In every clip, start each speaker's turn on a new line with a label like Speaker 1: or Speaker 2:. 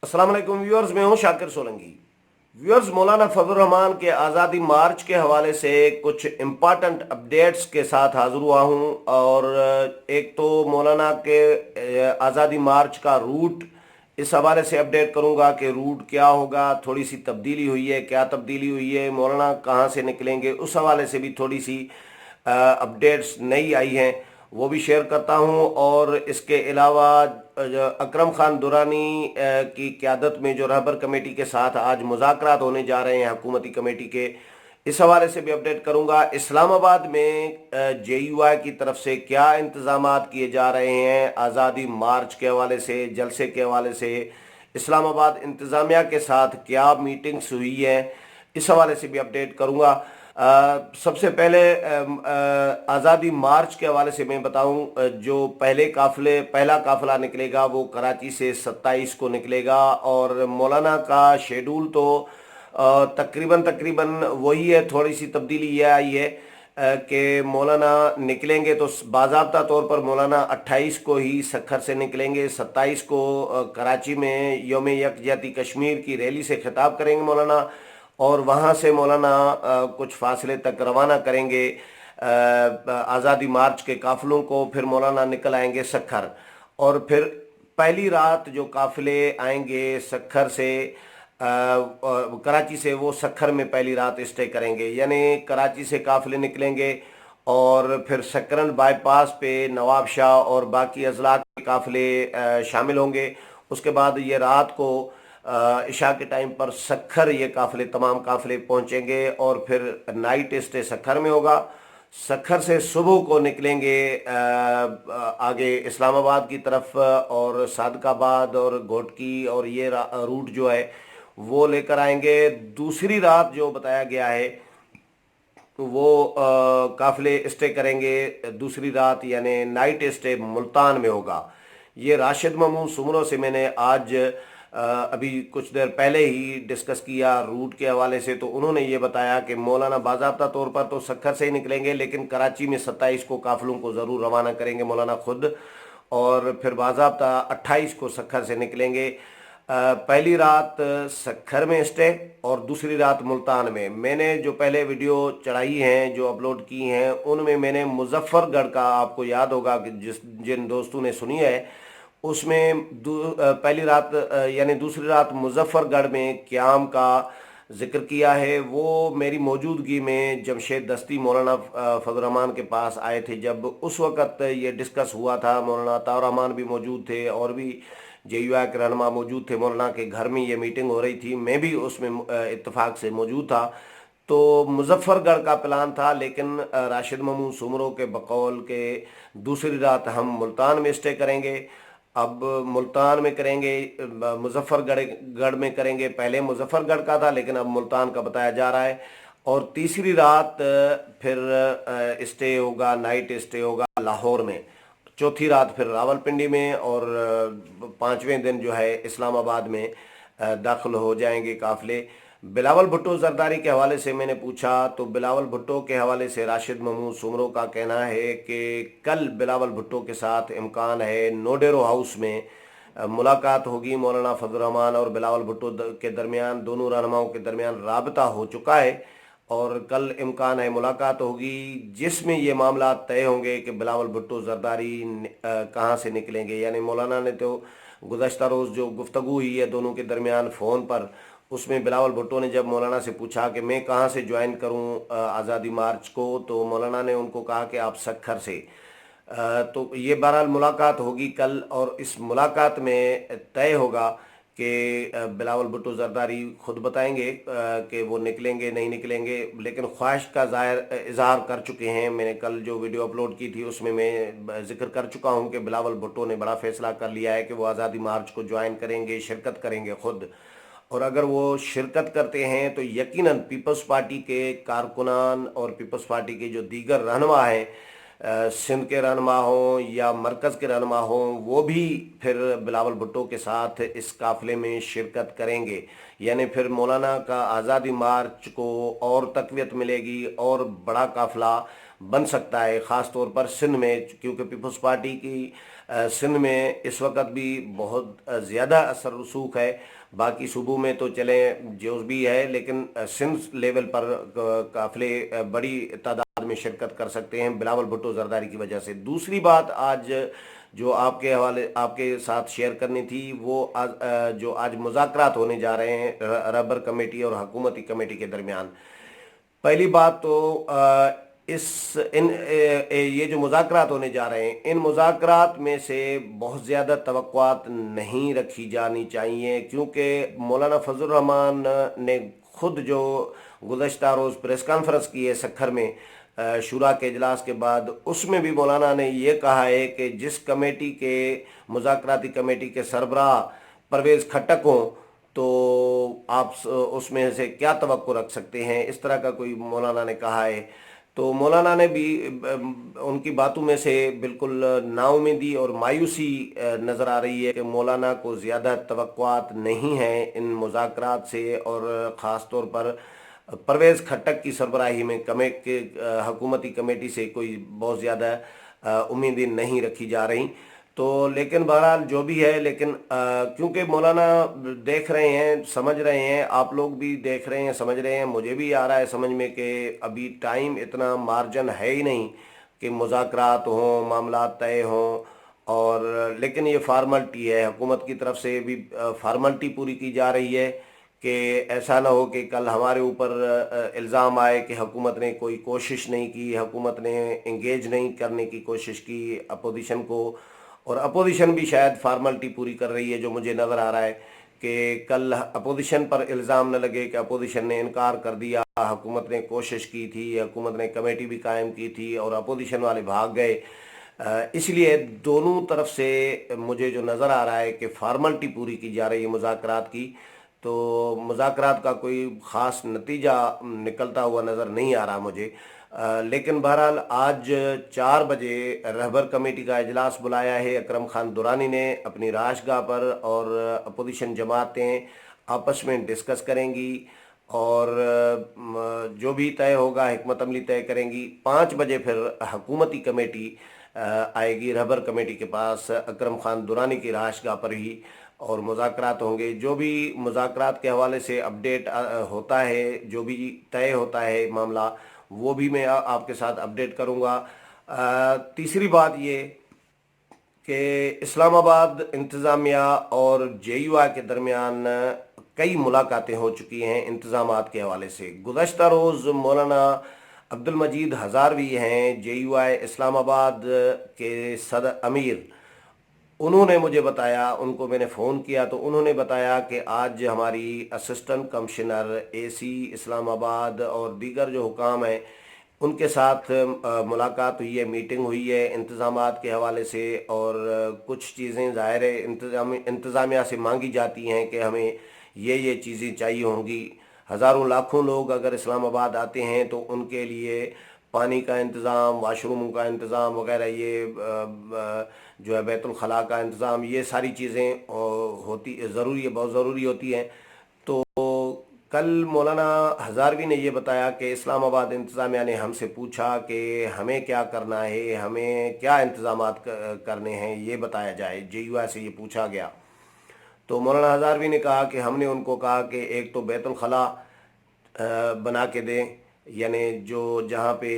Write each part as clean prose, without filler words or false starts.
Speaker 1: السلام علیکم ویورز، میں ہوں شاکر سولنگی۔ ویورز، مولانا فضل الرحمان کے آزادی مارچ کے حوالے سے کچھ امپارٹنٹ اپڈیٹس کے ساتھ حاضر ہوا ہوں، اور ایک تو مولانا کے آزادی مارچ کا روٹ، اس حوالے سے اپڈیٹ کروں گا کہ روٹ کیا ہوگا، تھوڑی سی تبدیلی ہوئی ہے، کیا تبدیلی ہوئی ہے، مولانا کہاں سے نکلیں گے، اس حوالے سے بھی تھوڑی سی اپڈیٹس نئی آئی ہیں، وہ بھی شیئر کرتا ہوں۔ اور اس کے علاوہ اکرم خان دورانی کی قیادت میں جو رہبر کمیٹی کے ساتھ آج مذاکرات ہونے جا رہے ہیں حکومتی کمیٹی کے، اس حوالے سے بھی اپڈیٹ کروں گا۔ اسلام آباد میں جے یو آئی کی طرف سے کیا انتظامات کیے جا رہے ہیں آزادی مارچ کے حوالے سے، جلسے کے حوالے سے، اسلام آباد انتظامیہ کے ساتھ کیا میٹنگز ہوئی ہیں، اس حوالے سے بھی اپڈیٹ کروں گا۔ سب سے پہلے آزادی مارچ کے حوالے سے میں بتاؤں، جو پہلا قافلہ نکلے گا وہ کراچی سے 27 کو نکلے گا، اور مولانا کا شیڈول تو تقریباً وہی ہے، تھوڑی سی تبدیلی یہ آئی ہے کہ مولانا نکلیں گے تو باضابطہ طور پر مولانا 28 کو ہی سکھر سے نکلیں گے، 27 کو کراچی میں یوم یکجہتی کشمیر کی ریلی سے خطاب کریں گے مولانا، اور وہاں سے مولانا کچھ فاصلے تک روانہ کریں گے آزادی مارچ کے قافلوں کو، پھر مولانا نکل آئیں گے سکھر، اور پھر پہلی رات جو قافلے آئیں گے سکھر سے، کراچی سے، وہ سکھر میں پہلی رات اسٹے کریں گے، یعنی کراچی سے قافلے نکلیں گے اور پھر سکرن بائی پاس پہ نواب شاہ اور باقی اضلاع کے قافلے شامل ہوں گے۔ اس کے بعد یہ رات کو عشاء کے ٹائم پر سکھر یہ تمام قافلے پہنچیں گے، اور پھر نائٹ اسٹے سکھر میں ہوگا۔ سکھر سے صبح کو نکلیں گے آگے اسلام آباد کی طرف، اور صادق آباد اور گھوٹکی اور یہ روٹ جو ہے وہ لے کر آئیں گے۔ دوسری رات جو بتایا گیا ہے وہ قافلے اسٹے کریں گے، دوسری رات یعنی نائٹ اسٹے ملتان میں ہوگا۔ یہ راشد مامون سمرو سے میں نے آج ابھی کچھ دیر پہلے ہی ڈسکس کیا روٹ کے حوالے سے، تو انہوں نے یہ بتایا کہ مولانا باضابطہ طور پر تو سکھر سے ہی نکلیں گے، لیکن کراچی میں 27 کو قافلوں کو ضرور روانہ کریں گے مولانا خود، اور پھر باضابطہ 28 کو سکھر سے نکلیں گے۔ پہلی رات سکھر میں اسٹے اور دوسری رات ملتان میں۔ میں نے جو پہلے ویڈیو چڑھائی ہیں، جو اپلوڈ کی ہیں، ان میں نے مظفر گڑھ کا، آپ کو یاد ہوگا کہ جن دوستوں نے سنی ہے، اس میں پہلی رات یعنی دوسری رات مظفر گڑھ میں قیام کا ذکر کیا ہے۔ وہ میری موجودگی میں جمشید دستی مولانا فضل الرحمان کے پاس آئے تھے، جب اس وقت یہ ڈسکس ہوا تھا، مولانا عطاء الرحمان بھی موجود تھے اور بھی جے یو آئی کے رہنما موجود تھے، مولانا کے گھر میں یہ میٹنگ ہو رہی تھی، میں بھی اس میں اتفاق سے موجود تھا۔ تو مظفر گڑھ کا پلان تھا، لیکن راشد مامون سمرو کے بقول کے دوسری رات ہم ملتان میں اسٹے کریں گے۔ اب ملتان میں کریں گے، مظفر گڑھ میں کریں گے، پہلے مظفر گڑھ کا تھا لیکن اب ملتان کا بتایا جا رہا ہے، اور تیسری رات پھر اسٹے ہوگا، نائٹ اسٹے ہوگا لاہور میں، چوتھی رات پھر راولپنڈی میں، اور پانچویں دن جو ہے اسلام آباد میں داخل ہو جائیں گے قافلے۔ بلاول بھٹو زرداری کے حوالے سے میں نے پوچھا، تو بلاول بھٹو کے حوالے سے راشد محمود سمرو کا کہنا ہے کہ کل بلاول بھٹو کے ساتھ امکان ہے نوڈیرو ہاؤس میں ملاقات ہوگی۔ مولانا فضل الرحمان اور بلاول بھٹو کے درمیان، دونوں رہنماؤں کے درمیان رابطہ ہو چکا ہے، اور کل امکان ہے ملاقات ہوگی، جس میں یہ معاملات طے ہوں گے کہ بلاول بھٹو زرداری کہاں سے نکلیں گے۔ یعنی مولانا نے تو گزشتہ روز جو گفتگو ہوئی ہے دونوں کے درمیان فون پر، اس میں بلاول بھٹو نے جب مولانا سے پوچھا کہ میں کہاں سے جوائن کروں آزادی مارچ کو، تو مولانا نے ان کو کہا کہ آپ سکھر سے۔ تو یہ بہرحال ملاقات ہوگی کل، اور اس ملاقات میں طے ہوگا کہ بلاول بھٹو زرداری خود بتائیں گے کہ وہ نکلیں گے نہیں نکلیں گے، لیکن خواہش کا اظہار کر چکے ہیں۔ میں نے کل جو ویڈیو اپلوڈ کی تھی اس میں ذکر کر چکا ہوں کہ بلاول بھٹو نے بڑا فیصلہ کر لیا ہے کہ وہ آزادی مارچ کو جوائن کریں گے، شرکت کریں گے خود، اور اگر وہ شرکت کرتے ہیں تو یقیناً پیپلز پارٹی کے کارکنان اور پیپلز پارٹی کے جو دیگر رہنما ہیں، سندھ کے رہنما ہوں یا مرکز کے رہنما ہوں، وہ بھی پھر بلاول بھٹو کے ساتھ اس قافلے میں شرکت کریں گے۔ یعنی پھر مولانا کا آزادی مارچ کو اور تقویت ملے گی، اور بڑا قافلہ بن سکتا ہے، خاص طور پر سندھ میں، کیونکہ پیپلز پارٹی کی سندھ میں اس وقت بھی بہت زیادہ اثر رسوخ ہے. باقی صوبوں میں تو چلیں جو بھی ہے، لیکن سندھ لیول پر قافلے بڑی تعداد میں شرکت کر سکتے ہیں بلاول بھٹو زرداری کی وجہ سے. دوسری بات آج جو آپ کے ساتھ شیئر کرنی تھی، وہ جو آج مذاکرات ہونے جا رہے ہیں ربر کمیٹی اور حکومتی کمیٹی کے درمیان. پہلی بات تو یہ جو مذاکرات ہونے جا رہے ہیں، ان مذاکرات میں سے بہت زیادہ توقعات نہیں رکھی جانی چاہیے، کیونکہ مولانا فضل الرحمان نے خود جو گزشتہ روز پریس کانفرنس کی ہے سکھر میں شورا کے اجلاس کے بعد، اس میں بھی مولانا نے یہ کہا ہے کہ جس کمیٹی کے مذاکراتی کمیٹی کے سربراہ پرویز کھٹک ہوں تو آپ اس میں سے کیا توقع رکھ سکتے ہیں، اس طرح کا کوئی مولانا نے کہا ہے. تو مولانا نے بھی ان کی باتوں میں سے بالکل نا امیدی اور مایوسی نظر آ رہی ہے کہ مولانا کو زیادہ توقعات نہیں ہیں ان مذاکرات سے، اور خاص طور پر پرویز کھٹک کی سربراہی میں حکومتی کمیٹی سے کوئی بہت زیادہ امیدیں نہیں رکھی جا رہی. تو لیکن بہرحال جو بھی ہے، لیکن کیونکہ مولانا دیکھ رہے ہیں، سمجھ رہے ہیں، آپ لوگ بھی دیکھ رہے ہیں، سمجھ رہے ہیں، مجھے بھی آ رہا ہے سمجھ میں کہ ابھی ٹائم اتنا مارجن ہے ہی نہیں کہ مذاکرات ہوں، معاملات طے ہوں. اور لیکن یہ فارملٹی ہے، حکومت کی طرف سے بھی فارملٹی پوری کی جا رہی ہے کہ ایسا نہ ہو کہ کل ہمارے اوپر الزام آئے کہ حکومت نے کوئی کوشش نہیں کی، حکومت نے انگیج نہیں کرنے کی کوشش کی اپوزیشن کو. اور اپوزیشن بھی شاید فارملٹی پوری کر رہی ہے، جو مجھے نظر آ رہا ہے کہ کل اپوزیشن پر الزام نہ لگے کہ اپوزیشن نے انکار کر دیا، حکومت نے کوشش کی تھی، حکومت نے کمیٹی بھی قائم کی تھی اور اپوزیشن والے بھاگ گئے. اس لیے دونوں طرف سے مجھے جو نظر آ رہا ہے کہ فارملٹی پوری کی جا رہی ہے مذاکرات کی. تو مذاکرات کا کوئی خاص نتیجہ نکلتا ہوا نظر نہیں آ رہا مجھے. لیکن بہرحال آج 4 بجے رہبر کمیٹی کا اجلاس بلایا ہے اکرم خان درانی نے اپنی رہائش گاہ پر، اور اپوزیشن جماعتیں آپس میں ڈسکس کریں گی اور جو بھی طے ہوگا حکمت عملی طے کریں گی. 5 بجے پھر حکومتی کمیٹی آئے گی رہبر کمیٹی کے پاس اکرم خان درانی کی رہائش گاہ پر ہی، اور مذاکرات ہوں گے. جو بھی مذاکرات کے حوالے سے اپڈیٹ ہوتا ہے، جو بھی طے ہوتا ہے معاملہ، وہ بھی میں آپ کے ساتھ اپڈیٹ کروں گا. تیسری بات یہ کہ اسلام آباد انتظامیہ اور جے یو آئی کے درمیان کئی ملاقاتیں ہو چکی ہیں انتظامات کے حوالے سے. گزشتہ روز مولانا عبد المجید ہزاروی ہیں جے یو آئی اسلام آباد کے صدر امیر، انہوں نے مجھے بتایا، ان کو میں نے فون کیا تو انہوں نے بتایا کہ آج ہماری اسسٹنٹ کمشنر اے سی اسلام آباد اور دیگر جو حکام ہیں ان کے ساتھ ملاقات ہوئی ہے، میٹنگ ہوئی ہے انتظامات کے حوالے سے. اور کچھ چیزیں ظاہر ہے انتظامیہ سے مانگی جاتی ہیں کہ ہمیں یہ چیزیں چاہیے ہوں گی. ہزاروں لاکھوں لوگ اگر اسلام آباد آتے ہیں تو ان کے لیے پانی کا انتظام، واش روموں کا انتظام وغیرہ، یہ جو ہے بیت الخلاء کا انتظام، یہ ساری چیزیں بہت ضروری ہوتی ہیں. تو کل مولانا ہزاروی نے یہ بتایا کہ اسلام آباد انتظامیہ نے ہم سے پوچھا کہ ہمیں کیا کرنا ہے، ہمیں کیا انتظامات کرنے ہیں، یہ بتایا جائے. جے یو آئی سے یہ پوچھا گیا تو مولانا ہزاروی نے کہا کہ ہم نے ان کو کہا کہ ایک تو بیت الخلاء بنا کے دیں، یعنی جہاں پہ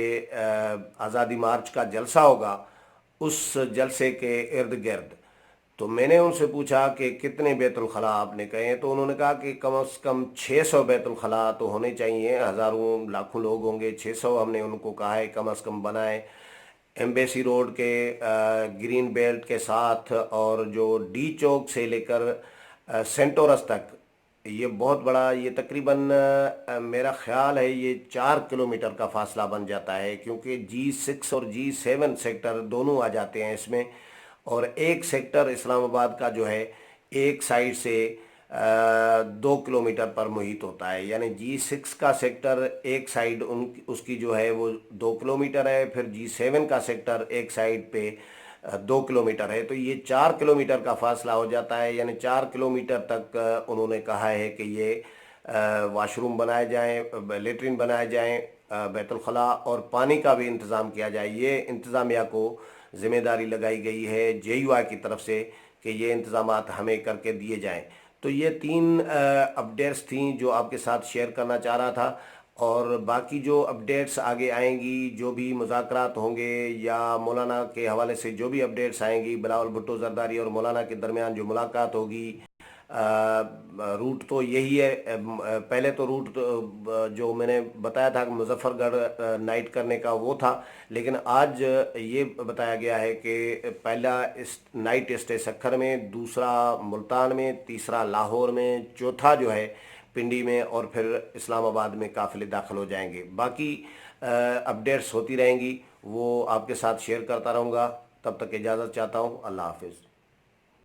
Speaker 1: آزادی مارچ کا جلسہ ہوگا اس جلسے کے ارد گرد. تو میں نے ان سے پوچھا کہ کتنے بیت الخلاء آپ نے کہے، تو انہوں نے کہا کہ کم از کم 600 بیت الخلاء تو ہونے چاہیے، ہزاروں لاکھوں لوگ ہوں گے، 600 ہم نے ان کو کہا ہے کم از کم بنائیں. ایمبیسی روڈ کے گرین بیلٹ کے ساتھ اور جو ڈی چوک سے لے کر سینٹورس تک، یہ بہت بڑا، یہ تقریباً میرا خیال ہے یہ 4 کلومیٹر کا فاصلہ بن جاتا ہے، کیونکہ G6 اور G7 سیکٹر دونوں آ جاتے ہیں اس میں. اور ایک سیکٹر اسلام آباد کا جو ہے ایک سائڈ سے 2 کلومیٹر پر محیط ہوتا ہے، یعنی G6 کا سیکٹر ایک سائڈ اس کی جو ہے وہ 2 کلومیٹر ہے، پھر G7 کا سیکٹر ایک سائڈ پہ 2 کلومیٹر ہے. تو یہ 4 کلومیٹر کا فاصلہ ہو جاتا ہے، یعنی 4 کلومیٹر تک انہوں نے کہا ہے کہ یہ واش روم بنائے جائیں، لیٹرین بنائے جائیں. بیت الخلاء اور پانی کا بھی انتظام کیا جائے۔ یہ انتظامیہ کو ذمہ داری لگائی گئی ہے جے یو آئی کی طرف سے کہ یہ انتظامات ہمیں کر کے دیے جائیں۔ تو یہ 3 اپڈیٹس تھیں جو آپ کے ساتھ شیئر کرنا چاہ رہا تھا، اور باقی جو اپڈیٹس آگے آئیں گی، جو بھی مذاکرات ہوں گے یا مولانا کے حوالے سے جو بھی اپڈیٹس آئیں گی، بلاول بھٹو زرداری اور مولانا کے درمیان جو ملاقات ہوگی، روٹ تو یہی ہے۔ پہلے تو روٹ جو میں نے بتایا تھا کہ مظفر گڑھ نائٹ کرنے کا وہ تھا، لیکن آج یہ بتایا گیا ہے کہ پہلا نائٹ اسٹے سکھر میں، دوسرا ملتان میں، تیسرا لاہور میں، چوتھا جو ہے پنڈی میں، اور پھر اسلام آباد میں قافلے داخل ہو جائیں گے۔ باقی اپڈیٹس ہوتی رہیں گی، وہ آپ کے ساتھ شیئر کرتا رہوں گا۔ تب تک اجازت چاہتا ہوں، اللہ حافظ۔